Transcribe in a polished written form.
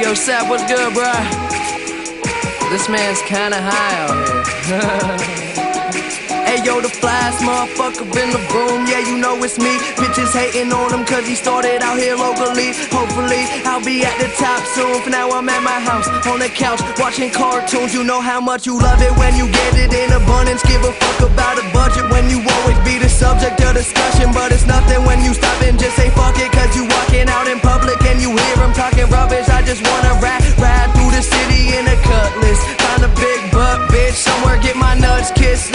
Yo, Sap, what's good, bruh? This man's kinda high out here. Hey, yo, the flyest motherfucker in the room, yeah, you know it's me. Bitches hating on him cause he started out here locally. Hopefully, I'll be at the top soon. For now, I'm at my house, on the couch, watching cartoons. You know how much you love it when you get it in abundance. Give a fuck about a budget when you always be the subject of discussion. But it's nothing when you stop and just say fuck it, cause you walking out in public and you hear him talking rubbish. I just wanna ride through the city in a cutlass. Find a big buck, bitch, somewhere get my nuts kissed.